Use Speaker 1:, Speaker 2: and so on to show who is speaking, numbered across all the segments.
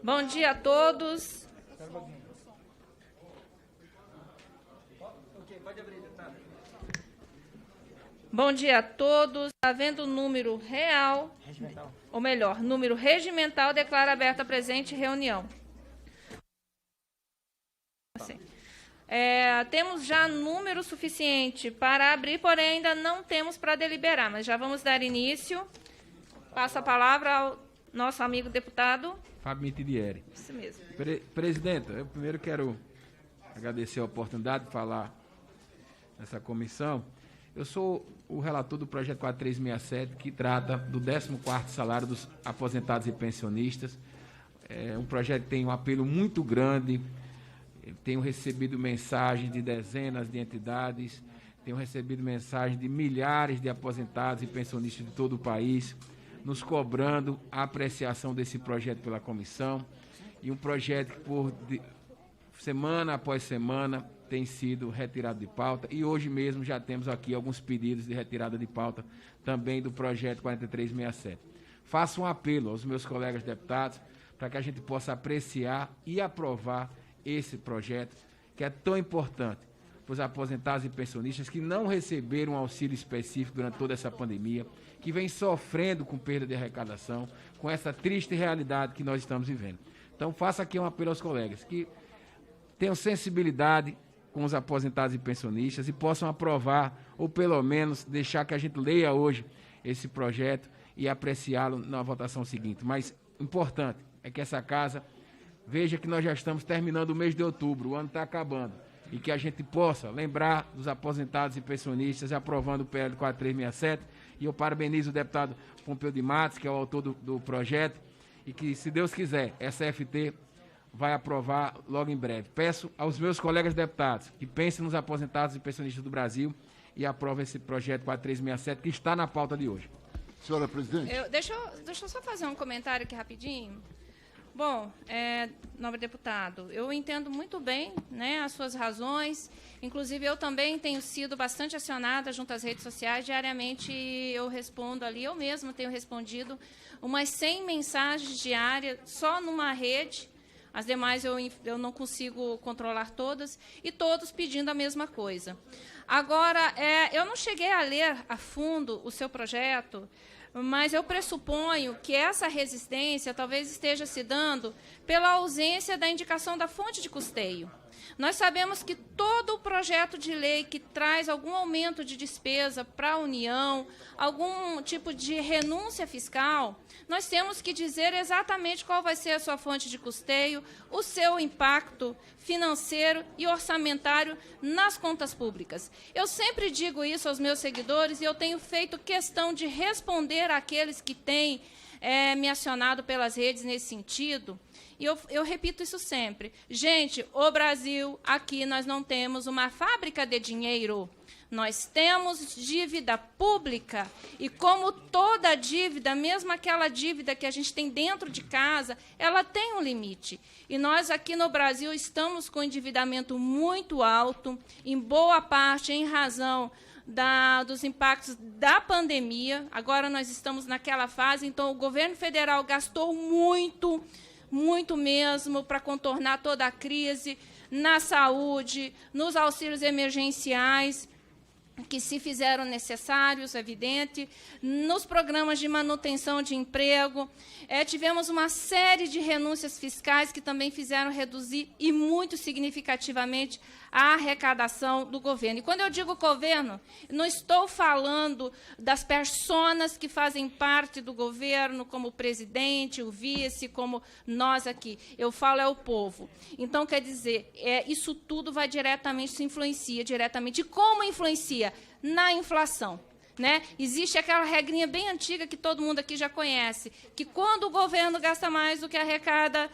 Speaker 1: Bom dia a todos. Bom dia a todos. Havendo número real, ou melhor, número regimental, declaro aberta a presente reunião. Temos já número suficiente para abrir, porém ainda não temos para deliberar, mas já vamos dar início. Passo a palavra ao nosso amigo deputado
Speaker 2: Fábio Mitidieri.
Speaker 1: Isso mesmo.
Speaker 2: Presidenta, eu primeiro quero agradecer a oportunidade de falar nessa comissão. Eu sou o relator do projeto 4367, que trata do 14º salário dos aposentados e pensionistas. É um projeto que tem um apelo muito grande. Tenho recebido mensagens de dezenas de entidades, tenho recebido mensagens de milhares de aposentados e pensionistas de todo o país, nos cobrando a apreciação desse projeto pela comissão, e um projeto que semana após semana tem sido retirado de pauta, e hoje mesmo já temos aqui alguns pedidos de retirada de pauta também do projeto 4367. Faço um apelo aos meus colegas deputados para que a gente possa apreciar e aprovar esse projeto, que é tão importante para os aposentados e pensionistas que não receberam um auxílio específico durante toda essa pandemia, que vem sofrendo com perda de arrecadação, com essa triste realidade que nós estamos vivendo. Então, faço aqui um apelo aos colegas que tenham sensibilidade com os aposentados e pensionistas e possam aprovar, ou pelo menos deixar que a gente leia hoje esse projeto e apreciá-lo na votação seguinte. Mas, importante é que essa casa veja que nós já estamos terminando o mês de outubro, o ano está acabando, e que a gente possa lembrar dos aposentados e pensionistas aprovando o PL 4367, e eu parabenizo o deputado Pompeu de Matos, que é o autor do projeto, e que, se Deus quiser, essa FT vai aprovar logo em breve. Peço aos meus colegas deputados que pensem nos aposentados e pensionistas do Brasil e aprovem esse projeto 4367, que está na pauta de hoje.
Speaker 3: Senhora presidente.
Speaker 1: Deixa eu só fazer um comentário aqui rapidinho. Bom, nobre deputado, eu entendo muito bem, né, as suas razões. Inclusive, eu também tenho sido bastante acionada junto às redes sociais. Diariamente eu respondo ali, eu mesmo tenho respondido umas 100 mensagens diárias só numa rede. As demais eu não consigo controlar todas, e todos pedindo a mesma coisa. Agora, eu não cheguei a ler a fundo o seu projeto, mas eu pressuponho que essa resistência talvez esteja se dando pela ausência da indicação da fonte de custeio. Nós sabemos que todo o projeto de lei que traz algum aumento de despesa para a União, algum tipo de renúncia fiscal, nós temos que dizer exatamente qual vai ser a sua fonte de custeio, o seu impacto financeiro e orçamentário nas contas públicas. Eu sempre digo isso aos meus seguidores, e eu tenho feito questão de responder àqueles que têm me acionado pelas redes nesse sentido. E eu repito isso sempre. Gente, o Brasil, aqui nós não temos uma fábrica de dinheiro. Nós temos dívida pública, e como toda dívida, mesmo aquela dívida que a gente tem dentro de casa, ela tem um limite. E nós aqui no Brasil estamos com endividamento muito alto, em boa parte em razão dos impactos da pandemia. Agora nós estamos naquela fase, então o governo federal gastou muito mesmo para contornar toda a crise na saúde, nos auxílios emergenciais, que se fizeram necessários, evidente, nos programas de manutenção de emprego. Tivemos uma série de renúncias fiscais que também fizeram reduzir, e muito significativamente, a arrecadação do governo. E quando eu digo governo, não estou falando das personas que fazem parte do governo, como o presidente, o vice, como nós aqui. Eu falo o povo. Então, quer dizer, isso tudo vai diretamente, se influencia diretamente. E como influencia? Na inflação. Né? Existe aquela regrinha bem antiga que todo mundo aqui já conhece, que quando o governo gasta mais do que arrecada,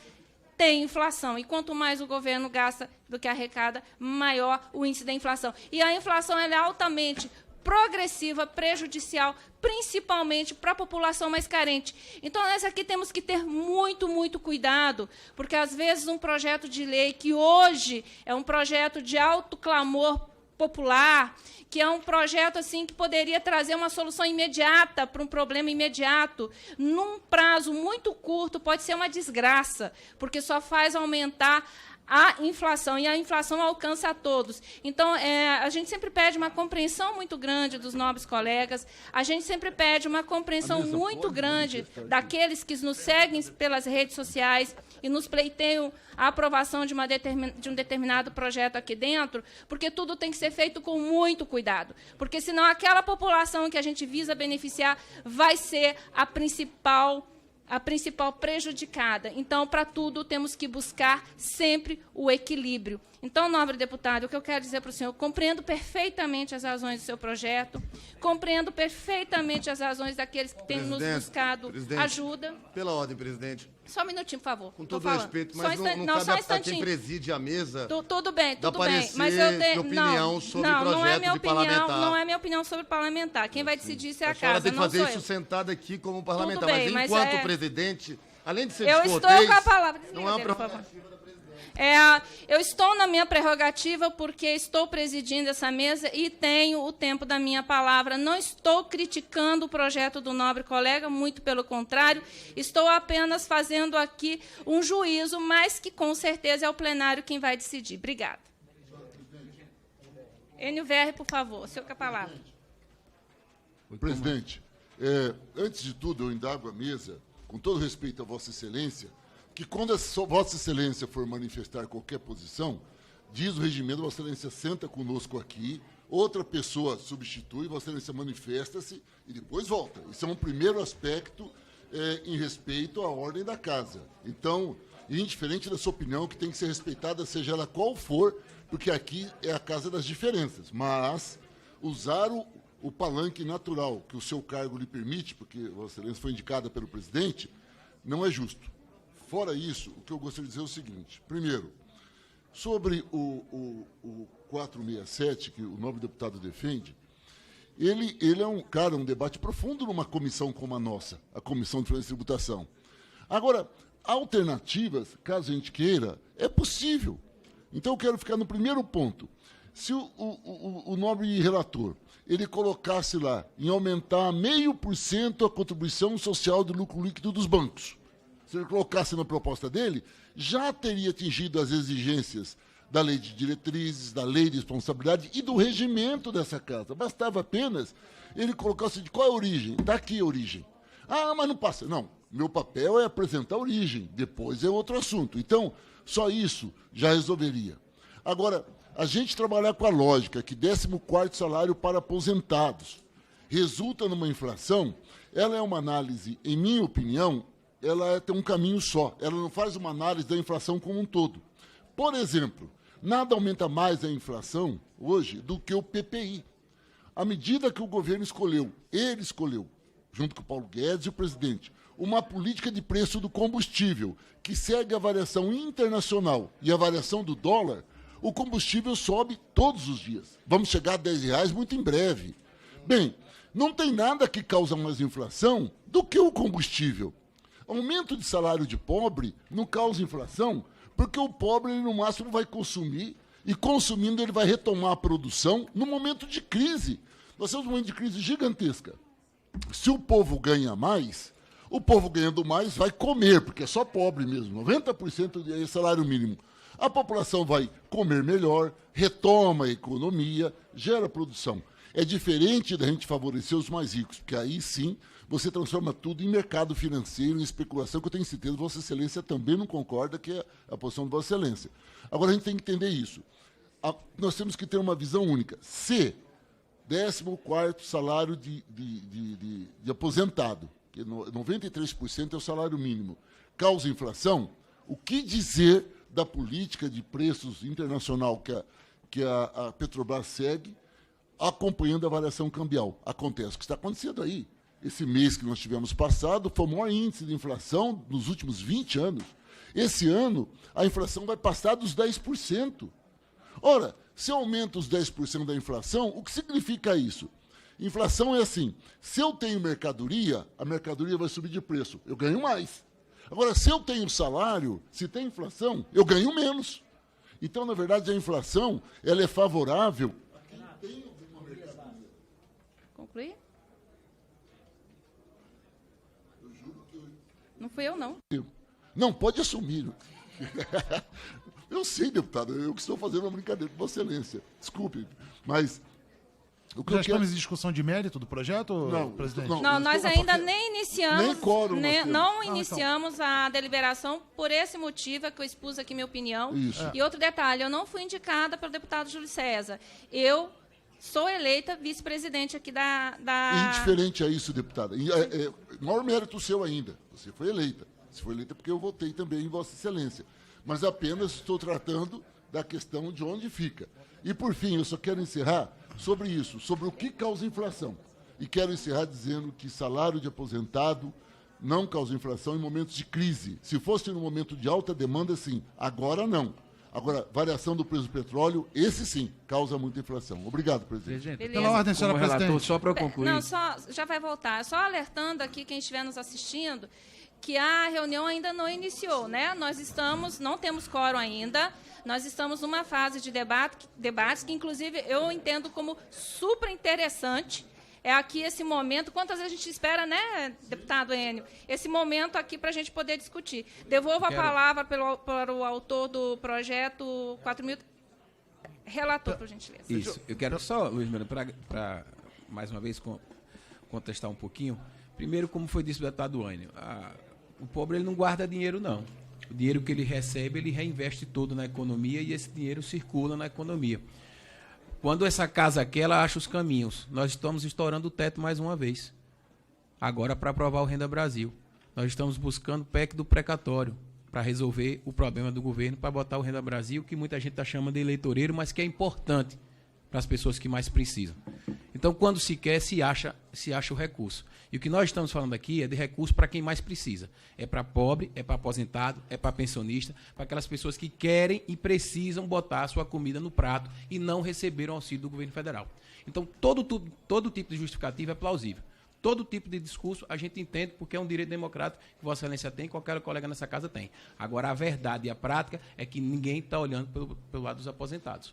Speaker 1: tem inflação. E quanto mais o governo gasta do que arrecada, maior o índice da inflação. E a inflação ela é altamente progressiva, prejudicial, principalmente para a população mais carente. Então, nós aqui temos que ter muito cuidado, porque, às vezes, um projeto de lei que hoje é um projeto de alto clamor popular, que é um projeto assim que poderia trazer uma solução imediata para um problema imediato, num prazo muito curto, pode ser uma desgraça, porque só faz aumentar a inflação, e a inflação alcança a todos. Então, a gente sempre pede uma compreensão muito grande dos nobres colegas, a gente sempre pede uma compreensão muito grande daqueles que nos seguem pelas redes sociais e nos pleiteiam a aprovação de um determinado projeto aqui dentro, porque tudo tem que ser feito com muito cuidado, porque senão aquela população que a gente visa beneficiar vai ser a principal prejudicada. Então, para tudo, temos que buscar sempre o equilíbrio. Então, nobre deputado, o que eu quero dizer para o senhor, compreendo perfeitamente as razões do seu projeto, compreendo perfeitamente as razões daqueles que têm nos buscado ajuda.
Speaker 3: Pela ordem, presidente.
Speaker 1: Só um minutinho, por favor.
Speaker 3: Com todo respeito, mas não cabe a quem preside a mesa
Speaker 1: tudo bem,
Speaker 3: mas eu tenho opinião sobre o projeto de parlamentar.
Speaker 1: Não é minha opinião sobre parlamentar. Quem vai decidir isso é a casa,
Speaker 3: tem que fazer isso sentada aqui como parlamentar. Mas enquanto presidente, além de ser descortês...
Speaker 1: Eu estou com a palavra.
Speaker 3: Não é uma
Speaker 1: prerrogativa. Eu estou na minha prerrogativa porque estou presidindo essa mesa e tenho o tempo da minha palavra. Não estou criticando o projeto do nobre colega, muito pelo contrário, estou apenas fazendo aqui um juízo, mas que com certeza é o plenário quem vai decidir. Obrigada. Enio Verri, por favor, o senhor com a palavra.
Speaker 4: Presidente, antes de tudo, eu indago a mesa, com todo respeito a Vossa Excelência, que quando a Vossa Excelência for manifestar qualquer posição, diz o regimento, Vossa Excelência senta conosco aqui, outra pessoa substitui, Vossa Excelência manifesta-se e depois volta. Isso é um primeiro aspecto em respeito à ordem da casa. Então, indiferente da sua opinião, que tem que ser respeitada, seja ela qual for, porque aqui é a casa das diferenças. Mas usar o palanque natural que o seu cargo lhe permite, porque Vossa Excelência foi indicada pelo presidente, não é justo. Fora isso, o que eu gostaria de dizer é o seguinte. Primeiro, sobre o 467, que o nobre deputado defende, ele é um debate profundo numa comissão como a nossa, a Comissão de Finanças e Tributação. Agora, alternativas, caso a gente queira, é possível. Então, eu quero ficar no primeiro ponto. Se o nobre relator ele colocasse lá em aumentar 0,5% a contribuição social do lucro líquido dos bancos, se ele colocasse na proposta dele, já teria atingido as exigências da lei de diretrizes, da lei de responsabilidade e do regimento dessa casa. Bastava apenas ele colocasse de qual é a origem. Daqui a origem. Ah, mas não passa. Não, meu papel é apresentar a origem, depois é outro assunto. Então, só isso já resolveria. Agora, a gente trabalhar com a lógica que 14º salário para aposentados resulta numa inflação, ela é uma análise, em minha opinião, ela tem um caminho só. Ela não faz uma análise da inflação como um todo. Por exemplo, nada aumenta mais a inflação hoje do que o PPI. À medida que o governo escolheu, ele escolheu, junto com o Paulo Guedes e o presidente, uma política de preço do combustível que segue a variação internacional e a variação do dólar, o combustível sobe todos os dias. Vamos chegar a R$10 muito em breve. Bem, não tem nada que causa mais inflação do que o combustível. Aumento de salário de pobre não causa inflação, porque o pobre, ele, no máximo, vai consumir, e consumindo ele vai retomar a produção no momento de crise. Nós temos um momento de crise gigantesca. Se o povo ganha mais, o povo ganhando mais vai comer, porque é só pobre mesmo, 90% é salário mínimo. A população vai comer melhor, retoma a economia, gera produção. É diferente da gente favorecer os mais ricos, porque aí sim você transforma tudo em mercado financeiro, em especulação, que eu tenho certeza que Vossa Excelência também não concorda, que é a posição de Vossa Excelência. Agora, a gente tem que entender isso. Nós temos que ter uma visão única. Se 14º salário de aposentado, que 93% é o salário mínimo, causa inflação, o que dizer da política de preços internacional que a Petrobras segue, acompanhando a variação cambial? Acontece o que está acontecendo aí. Esse mês que nós tivemos passado foi o maior índice de inflação nos últimos 20 anos. Esse ano, a inflação vai passar dos 10%. Ora, se aumenta os 10% da inflação, o que significa isso? Inflação é assim, se eu tenho mercadoria, a mercadoria vai subir de preço, eu ganho mais. Agora, se eu tenho salário, se tem inflação, eu ganho menos. Então, na verdade, a inflação ela é favorável
Speaker 1: Não fui eu, não.
Speaker 4: Não, pode assumir. Eu sei, deputado, eu que estou fazendo uma brincadeira com Vossa Excelência. Desculpe, mas...
Speaker 5: Já estamos em discussão de mérito do projeto,
Speaker 4: não,
Speaker 5: presidente?
Speaker 1: Não, nós ainda nem iniciamos,
Speaker 4: nem quórum
Speaker 1: não iniciamos a deliberação por esse motivo, que eu expus aqui minha opinião.
Speaker 4: Isso.
Speaker 1: E outro detalhe, eu não fui indicada pelo deputado Júlio César. Eu sou eleita vice-presidente aqui da...
Speaker 4: Indiferente a isso, deputada. Maior mérito seu ainda. Você foi eleita. Você foi eleita porque eu votei também em Vossa Excelência. Mas apenas estou tratando da questão de onde fica. E, por fim, eu só quero encerrar sobre isso, sobre o que causa inflação. E quero encerrar dizendo que salário de aposentado não causa inflação em momentos de crise. Se fosse no momento de alta demanda, sim. Agora, não. Agora, variação do preço do petróleo, esse sim, causa muita inflação. Obrigado, presidente.
Speaker 5: Pela ordem, senhora
Speaker 2: Como relator,
Speaker 5: presidente.
Speaker 2: só para eu concluir.
Speaker 1: Não, já vai voltar. Só alertando aqui quem estiver nos assistindo que a reunião ainda não iniciou, né? Nós não temos quórum ainda, nós estamos numa fase de debates que, inclusive, eu entendo como super interessante. É aqui esse momento, quantas vezes a gente espera, né, deputado Enio, esse momento aqui para a gente poder discutir. Devolvo a palavra para o autor do projeto 4.000, relator, por gentileza.
Speaker 2: Isso, eu quero só, Luiz Miranda, para mais uma vez contestar um pouquinho. Primeiro, como foi dito o deputado Enio, o pobre ele não guarda dinheiro, não. O dinheiro que ele recebe, ele reinveste todo na economia e esse dinheiro circula na economia. Quando essa casa quer, ela acha os caminhos. Nós estamos estourando o teto mais uma vez. Agora, para aprovar o Renda Brasil. Nós estamos buscando o PEC do precatório para resolver o problema do governo, para botar o Renda Brasil, que muita gente está chamando de eleitoreiro, mas que é importante para as pessoas que mais precisam. Então, quando se quer, se acha o recurso. E o que nós estamos falando aqui é de recurso para quem mais precisa. É para pobre, é para aposentado, é para pensionista, para aquelas pessoas que querem e precisam botar a sua comida no prato e não receberam auxílio do governo federal. Então, todo tipo de justificativa é plausível. Todo tipo de discurso a gente entende porque é um direito democrático que Vossa Excelência tem, qualquer colega nessa casa tem. Agora, a verdade e a prática é que ninguém está olhando pelo lado dos aposentados.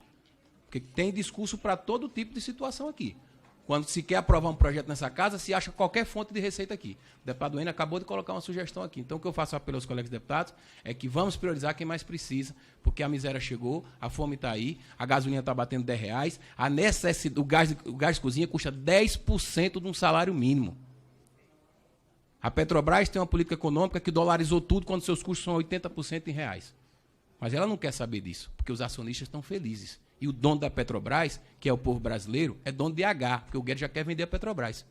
Speaker 2: Porque tem discurso para todo tipo de situação aqui. Quando se quer aprovar um projeto nessa casa, se acha qualquer fonte de receita aqui. O deputado Enio acabou de colocar uma sugestão aqui. Então, o que eu faço apelo aos colegas deputados é que vamos priorizar quem mais precisa, porque a miséria chegou, a fome está aí, a gasolina está batendo R$10, o gás de cozinha custa 10% de um salário mínimo. A Petrobras tem uma política econômica que dolarizou tudo quando seus custos são 80% em reais. Mas ela não quer saber disso, porque os acionistas estão felizes. E o dono da Petrobras, que é o povo brasileiro, é dono de H, porque o Guedes já quer vender a Petrobras.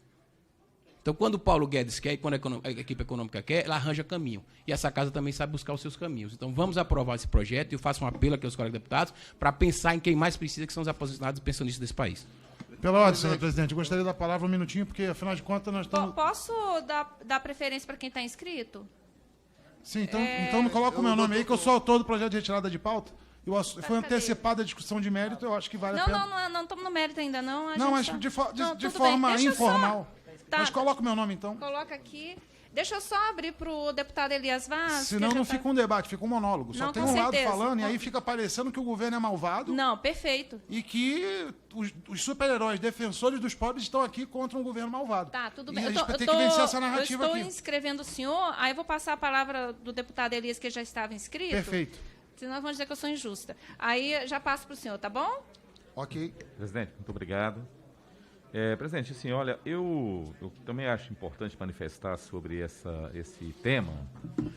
Speaker 2: Então, quando o Paulo Guedes quer e quando a equipe econômica quer, ela arranja caminho. E essa casa também sabe buscar os seus caminhos. Então, vamos aprovar esse projeto e eu faço um apelo aqui aos colegas deputados para pensar em quem mais precisa, que são os aposentados e pensionistas desse país.
Speaker 5: Pela ordem, senhor presidente, eu gostaria da palavra um minutinho, porque, afinal de contas, nós estamos...
Speaker 1: Posso dar preferência para quem está inscrito?
Speaker 5: Sim, então não coloca o meu nome aí, que eu sou autor do projeto de retirada de pauta. Foi antecipada a discussão de mérito, eu acho que vale a pena.
Speaker 1: Não estamos no mérito ainda, não.
Speaker 5: Não, mas de forma informal.
Speaker 1: Tá.
Speaker 5: Mas coloca o meu nome, então.
Speaker 1: Coloca aqui. Deixa eu só abrir para o deputado Elias Vaz.
Speaker 5: Senão não fica um debate, fica um monólogo. Só
Speaker 1: não,
Speaker 5: tem um lado falando e aí fica parecendo que o governo é malvado.
Speaker 1: Não, perfeito.
Speaker 5: E que os super-heróis defensores dos pobres estão aqui contra um governo malvado.
Speaker 1: Tá, tudo bem.
Speaker 5: E a gente vai ter que vencer essa narrativa aqui.
Speaker 1: Eu estou inscrevendo o senhor, aí eu vou passar a palavra do deputado Elias, que já estava inscrito.
Speaker 5: Perfeito.
Speaker 1: Senão vão dizer que eu sou injusta. Aí já passo para o senhor, tá bom?
Speaker 5: Ok.
Speaker 6: Presidente, muito obrigado. Presidente, assim, olha, eu também acho importante manifestar sobre esse tema,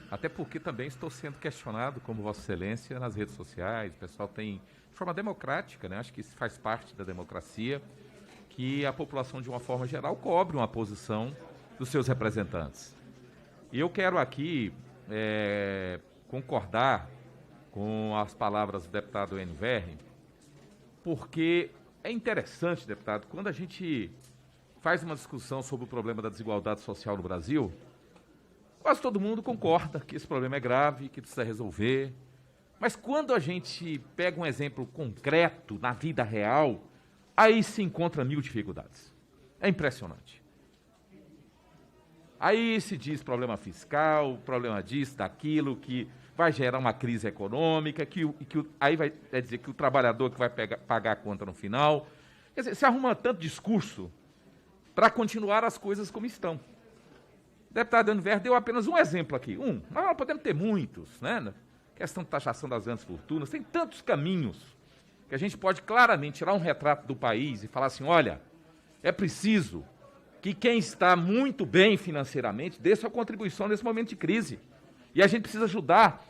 Speaker 6: até porque também estou sendo questionado, como Vossa Excelência, nas redes sociais. O pessoal tem, de forma democrática, né, acho que isso faz parte da democracia, que a população, de uma forma geral, cobre uma posição dos seus representantes. E eu quero aqui concordar com as palavras do deputado Enio Verri, porque é interessante, deputado, quando a gente faz uma discussão sobre o problema da desigualdade social no Brasil, quase todo mundo concorda que esse problema é grave, que precisa resolver, mas quando a gente pega um exemplo concreto na vida real, aí se encontra mil dificuldades. É impressionante. Aí se diz problema fiscal, problema disso, daquilo, que vai gerar uma crise econômica, aí vai dizer que o trabalhador que vai pagar a conta no final. Quer dizer, se arruma tanto discurso para continuar as coisas como estão. O deputado Aniver deu apenas um exemplo aqui. Mas nós podemos ter muitos, né? Questão de taxação das grandes fortunas, tem tantos caminhos que a gente pode claramente tirar um retrato do país e falar assim, olha, é preciso que quem está muito bem financeiramente dê sua contribuição nesse momento de crise. E a gente precisa ajudar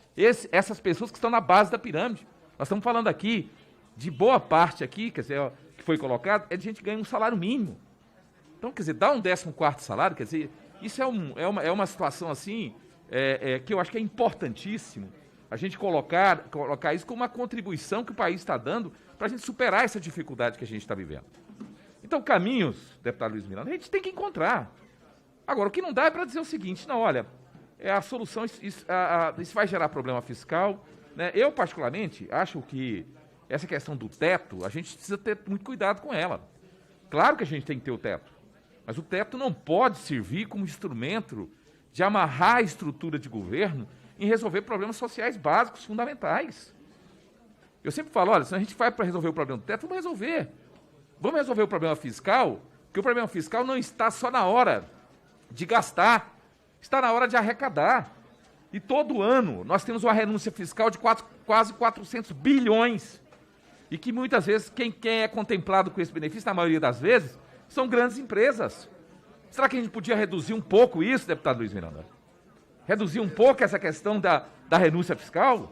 Speaker 6: essas pessoas que estão na base da pirâmide. Nós estamos falando aqui de boa parte aqui, quer dizer, que foi colocado, é de gente que ganha um salário mínimo. Então, quer dizer, dar um 14º salário, quer dizer, isso é uma situação assim, que eu acho que é importantíssimo a gente colocar isso como uma contribuição que o país está dando para a gente superar essa dificuldade que a gente está vivendo. Então, caminhos, deputado Luiz Miranda, a gente tem que encontrar. Agora, o que não dá é para dizer o seguinte, não, olha, a solução, isso vai gerar problema fiscal, né? Eu, particularmente, acho que essa questão do teto, a gente precisa ter muito cuidado com ela. Claro que a gente tem que ter o teto, mas o teto não pode servir como instrumento de amarrar a estrutura de governo em resolver problemas sociais básicos, fundamentais. Eu sempre falo, olha, se a gente vai para resolver o problema do teto, vamos resolver. Vamos resolver o problema fiscal, porque o problema fiscal não está só na hora de gastar, está na hora de arrecadar. E todo ano nós temos uma renúncia fiscal de quase 400 bilhões. E que muitas vezes quem é contemplado com esse benefício, na maioria das vezes, são grandes empresas. Será que a gente podia reduzir um pouco isso, deputado Luiz Miranda? Reduzir um pouco essa questão da renúncia fiscal?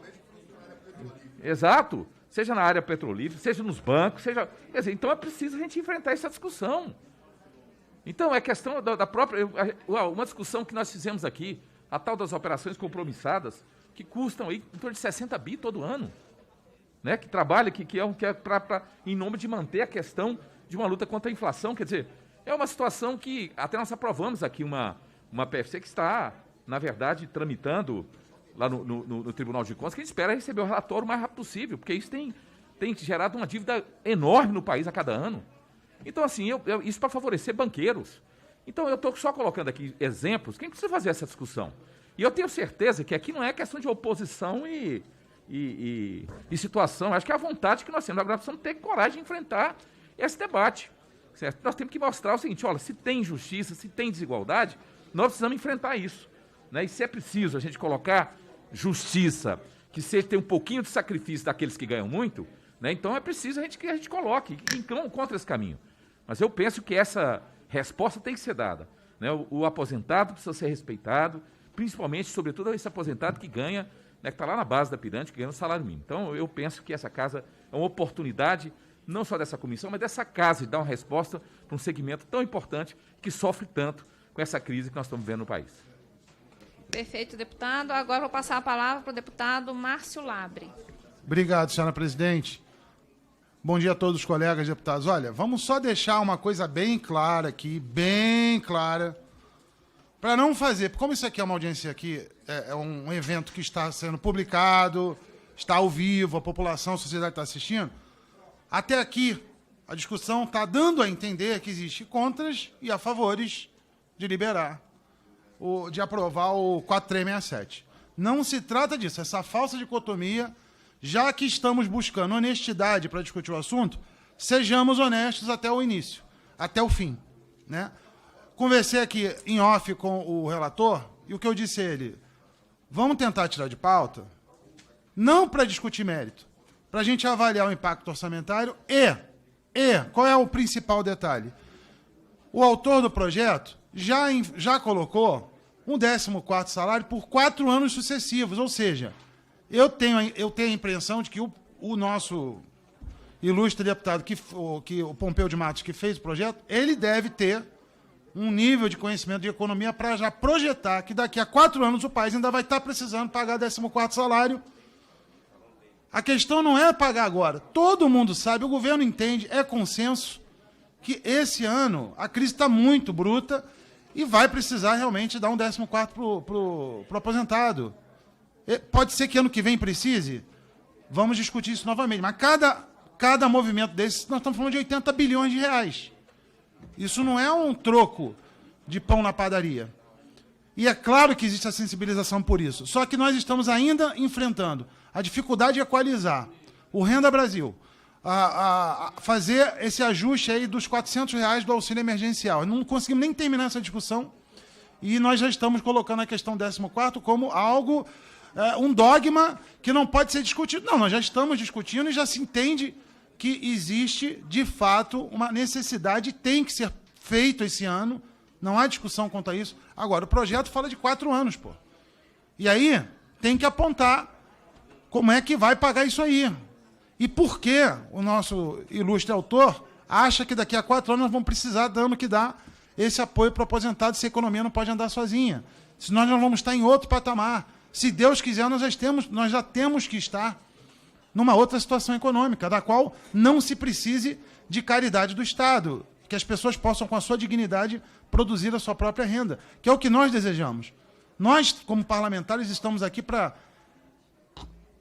Speaker 6: Exato. Seja na área petrolífera, seja nos bancos, seja... Quer dizer, então é preciso a gente enfrentar essa discussão. Então, é questão da própria... Uma discussão que nós fizemos aqui, a tal das operações compromissadas, que custam aí em torno de 60 bi todo ano. Né? Que trabalha, que é em nome de manter a questão de uma luta contra a inflação. Quer dizer, é uma situação que até nós aprovamos aqui uma PFC que está, na verdade, tramitando lá no Tribunal de Contas, que a gente espera receber o relatório o mais rápido possível, porque isso tem gerado uma dívida enorme no país a cada ano. Então, assim, isso para favorecer banqueiros. Então, eu estou só colocando aqui exemplos, quem precisa fazer essa discussão? E eu tenho certeza que aqui não é questão de oposição e situação, acho que é a vontade que nós temos. Agora, nós precisamos ter coragem de enfrentar esse debate. Certo? Nós temos que mostrar o seguinte, olha, se tem injustiça, se tem desigualdade, nós precisamos enfrentar isso. Né? E se é preciso a gente colocar justiça, que tenha um pouquinho de sacrifício daqueles que ganham muito, né? Então é preciso que a gente coloque, que encontre esse caminho. Mas eu penso que essa resposta tem que ser dada. Né? O aposentado precisa ser respeitado, principalmente, sobretudo, esse aposentado que ganha, né, que está lá na base da pirâmide, que ganha o salário mínimo. Então, eu penso que essa casa é uma oportunidade, não só dessa comissão, mas dessa casa, de dar uma resposta para um segmento tão importante que sofre tanto com essa crise que nós estamos vivendo no país.
Speaker 1: Perfeito, deputado. Agora vou passar a palavra para o deputado Márcio Labre.
Speaker 5: Obrigado, senhora presidente. Bom dia a todos os colegas deputados. Olha, vamos só deixar uma coisa bem clara aqui, bem clara, para não fazer, como isso aqui é uma audiência aqui, é um evento que está sendo publicado, está ao vivo, a população, a sociedade está assistindo, até aqui a discussão está dando a entender que existe contras e a favores de liberar, de aprovar o 4367. Não se trata disso, essa falsa dicotomia, já que estamos buscando honestidade para discutir o assunto, sejamos honestos até o início, até o fim. Né? Conversei aqui em off com o relator, e o que eu disse a ele, vamos tentar tirar de pauta, não para discutir mérito, para a gente avaliar o impacto orçamentário e, qual é o principal detalhe? O autor do projeto já colocou um 14º salário por 4 anos sucessivos, ou seja, eu tenho a impressão de que o nosso ilustre deputado, o Pompeu de Matos, que fez o projeto, ele deve ter um nível de conhecimento de economia para já projetar que daqui a 4 anos o país ainda vai estar precisando pagar 14º salário. A questão não é pagar agora. Todo mundo sabe, o governo entende, é consenso, que esse ano a crise está muito bruta e vai precisar realmente dar um 14º para o aposentado. Pode ser que ano que vem precise, vamos discutir isso novamente, mas cada movimento desse, nós estamos falando de 80 bilhões de reais. Isso não é um troco de pão na padaria. E é claro que existe a sensibilização por isso, só que nós estamos ainda enfrentando a dificuldade de equalizar o Renda Brasil, a fazer esse ajuste aí dos R$400 do auxílio emergencial. Não conseguimos nem terminar essa discussão e nós já estamos colocando a questão 14º como algo, um dogma que não pode ser discutido. Não, nós já estamos discutindo e já se entende que existe, de fato, uma necessidade, tem que ser feito esse ano, não há discussão quanto a isso. Agora, o projeto fala de 4 anos, pô. E aí, tem que apontar como é que vai pagar isso aí. E por que o nosso ilustre autor acha que daqui a 4 anos nós vamos precisar, dando que dá, esse apoio para o aposentado, se a economia não pode andar sozinha. Se nós não vamos estar em outro patamar. Se Deus quiser, nós já temos que estar numa outra situação econômica, da qual não se precise de caridade do Estado, que as pessoas possam, com a sua dignidade, produzir a sua própria renda, que é o que nós desejamos. Nós, como parlamentares, estamos aqui para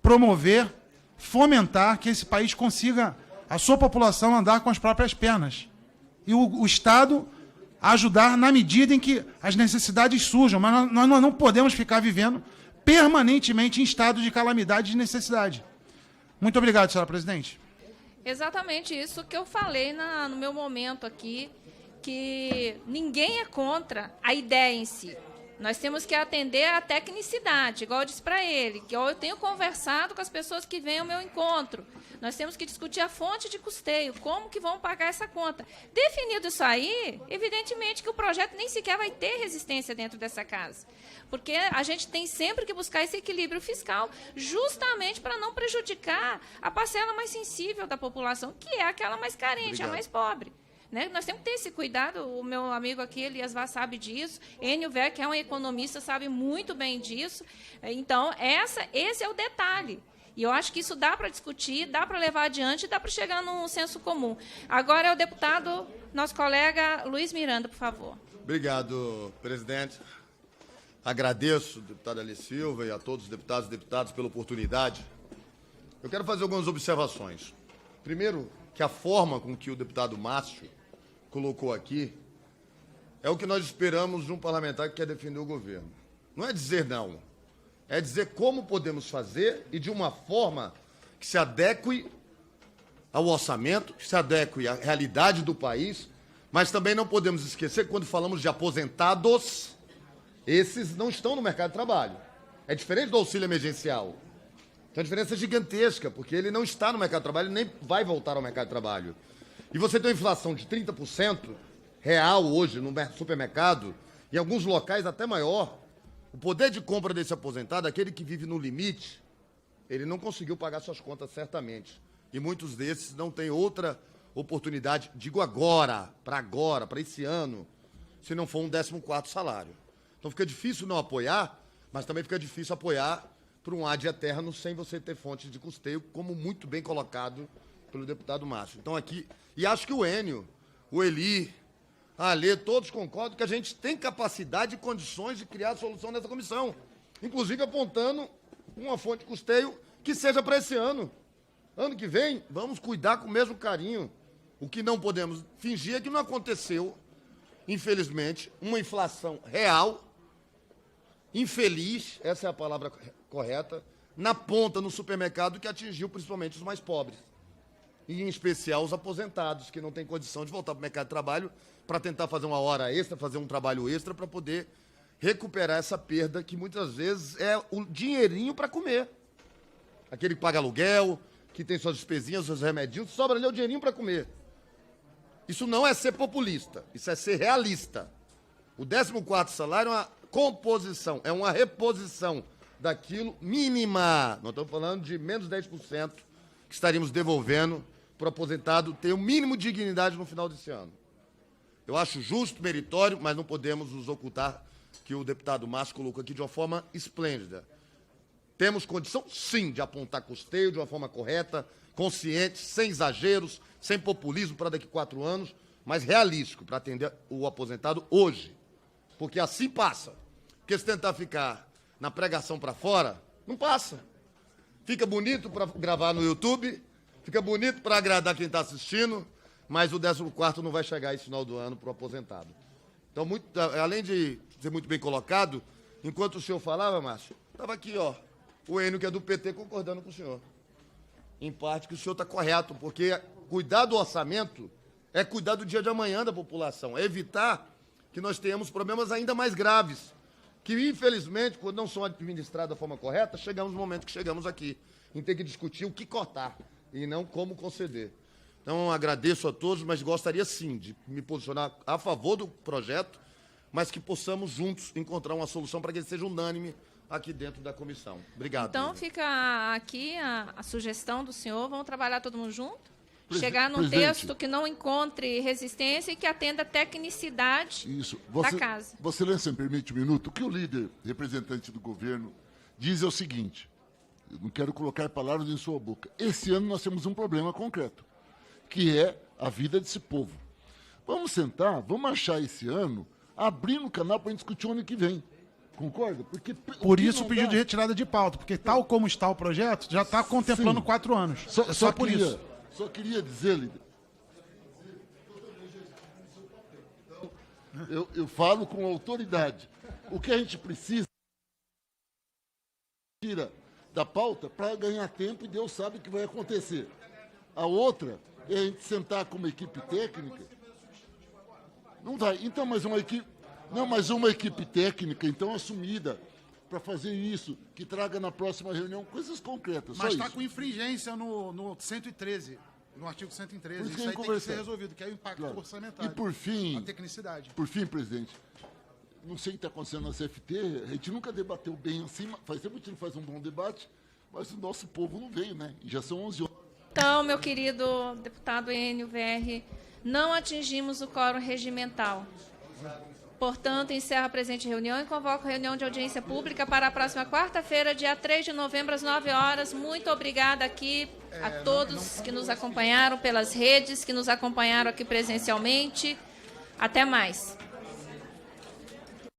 Speaker 5: promover, fomentar que esse país consiga, a sua população, andar com as próprias pernas. E o Estado ajudar na medida em que as necessidades surjam, mas nós não podemos ficar vivendo permanentemente em estado de calamidade e de necessidade. Muito obrigado, senhora presidente.
Speaker 1: Exatamente isso que eu falei no meu momento aqui, que ninguém é contra a ideia em si. Nós temos que atender à tecnicidade, igual eu disse para ele, que eu tenho conversado com as pessoas que vêm ao meu encontro. Nós temos que discutir a fonte de custeio, como que vão pagar essa conta. Definido isso aí, evidentemente que o projeto nem sequer vai ter resistência dentro dessa casa. Porque a gente tem sempre que buscar esse equilíbrio fiscal, justamente para não prejudicar a parcela mais sensível da população, que é aquela mais carente, Obrigado. A mais pobre. Né? Nós temos que ter esse cuidado, o meu amigo aqui, Elias Vaz, sabe disso, Enio Ver, que é um economista, sabe muito bem disso. Então, esse é o detalhe. E eu acho que isso dá para discutir, dá para levar adiante, dá para chegar num senso comum. Agora é o deputado, nosso colega Luiz Miranda, por favor.
Speaker 3: Obrigado, presidente. Agradeço ao deputado Ali Silva e a todos os deputados e deputadas pela oportunidade. Eu quero fazer algumas observações. Primeiro, que a forma com que o deputado Márcio colocou aqui é o que nós esperamos de um parlamentar que quer defender o governo. Não é dizer não, é dizer como podemos fazer e de uma forma que se adeque ao orçamento, que se adeque à realidade do país, mas também não podemos esquecer que quando falamos de aposentados, esses não estão no mercado de trabalho. É diferente do auxílio emergencial. Então a diferença é gigantesca, porque ele não está no mercado de trabalho e nem vai voltar ao mercado de trabalho. E você tem uma inflação de 30% real hoje no supermercado, em alguns locais até maior. O poder de compra desse aposentado, aquele que vive no limite, ele não conseguiu pagar suas contas certamente. E muitos desses não têm outra oportunidade, digo agora, para esse ano, se não for um 14º salário. Então fica difícil não apoiar, mas também fica difícil apoiar para um ad eterno sem você ter fontes de custeio, como muito bem colocado pelo deputado Márcio. Então aqui, e acho que o Enio, o Eli, a Alê, todos concordam que a gente tem capacidade e condições de criar a solução nessa comissão, inclusive apontando uma fonte de custeio que seja para esse ano. Ano que vem, vamos cuidar com o mesmo carinho. O que não podemos fingir é que não aconteceu, infelizmente, uma inflação real, infeliz, essa é a palavra correta, na ponta, no supermercado, que atingiu principalmente os mais pobres. E, em especial, os aposentados, que não têm condição de voltar para o mercado de trabalho para tentar fazer uma hora extra, fazer um trabalho extra, para poder recuperar essa perda, que muitas vezes é o dinheirinho para comer. Aquele que paga aluguel, que tem suas despesinhas, seus remedinhos, sobra ali o dinheirinho para comer. Isso não é ser populista, isso é ser realista. O 14º salário é uma composição, é uma reposição daquilo mínima. Nós estamos falando de menos 10% que estaríamos devolvendo para o aposentado ter o mínimo de dignidade no final desse ano. Eu acho justo, meritório, mas não podemos nos ocultar que o deputado Márcio colocou aqui de uma forma esplêndida. Temos condição, sim, de apontar custeio de uma forma correta, consciente, sem exageros, sem populismo para daqui a 4 anos, mas realístico para atender o aposentado hoje. Porque assim passa. Porque se tentar ficar na pregação para fora, não passa. Fica bonito para gravar no YouTube, fica bonito para agradar quem está assistindo, mas o 14º não vai chegar esse final do ano para o aposentado. Então, além de ser muito bem colocado, enquanto o senhor falava, Márcio, estava aqui, ó, o Enio, que é do PT, concordando com o senhor. Em parte que o senhor está correto, porque cuidar do orçamento é cuidar do dia de amanhã da população, é evitar que nós tenhamos problemas ainda mais graves, que, infelizmente, quando não são administrados da forma correta, chegamos no momento que chegamos aqui, em ter que discutir o que cortar e não como conceder. Então, agradeço a todos, mas gostaria, sim, de me posicionar a favor do projeto, mas que possamos juntos encontrar uma solução para que ele seja unânime aqui dentro da comissão. Obrigado.
Speaker 1: Então, fica aqui a sugestão do senhor. Vamos trabalhar todo mundo junto? Chegar num
Speaker 4: Presidente.
Speaker 1: texto que não encontre resistência e que atenda a tecnicidade da casa.
Speaker 4: Vossa Excelência, me permite um minuto? O que o líder, representante do governo, diz é o seguinte, eu não quero colocar palavras em sua boca. Esse ano nós temos um problema concreto, que é a vida desse povo. Vamos sentar, vamos achar esse ano, abrindo o canal para a gente discutir o ano que vem. Concorda? Porque
Speaker 5: Por isso o pedido de retirada de pauta, porque tal como está o projeto, já está contemplando
Speaker 4: Sim.
Speaker 5: 4 anos. Só por isso.
Speaker 4: Só queria dizer, líder, eu falo com autoridade. O que a gente precisa tira da pauta para ganhar tempo e Deus sabe o que vai acontecer. A outra é a gente sentar com uma equipe técnica. Não vai. Então, mas uma equipe técnica, então, assumida, para fazer isso, que traga na próxima reunião coisas concretas.
Speaker 5: Mas
Speaker 4: só
Speaker 5: está
Speaker 4: isso.
Speaker 5: com infringência no 113, no artigo 113.
Speaker 4: Por isso
Speaker 5: Isso
Speaker 4: que
Speaker 5: aí
Speaker 4: tem que
Speaker 5: tem que
Speaker 4: conversar.
Speaker 5: ser resolvido, que é o impacto
Speaker 4: Claro.
Speaker 5: orçamentário.
Speaker 4: E por fim,
Speaker 5: a tecnicidade.
Speaker 4: presidente, não sei o que está acontecendo na CFT, a gente nunca debateu bem assim, faz tempo que a gente não faz um bom debate, mas o nosso povo não veio, né? E já são 11 horas.
Speaker 1: Então, meu querido deputado Enio VR, não atingimos o quórum regimental. Portanto, encerro a presente reunião e convoco reunião de audiência pública para a próxima quarta-feira, dia 3 de novembro, às 9 horas. Muito obrigada aqui a todos que nos acompanharam pelas redes, que nos acompanharam aqui presencialmente. Até mais.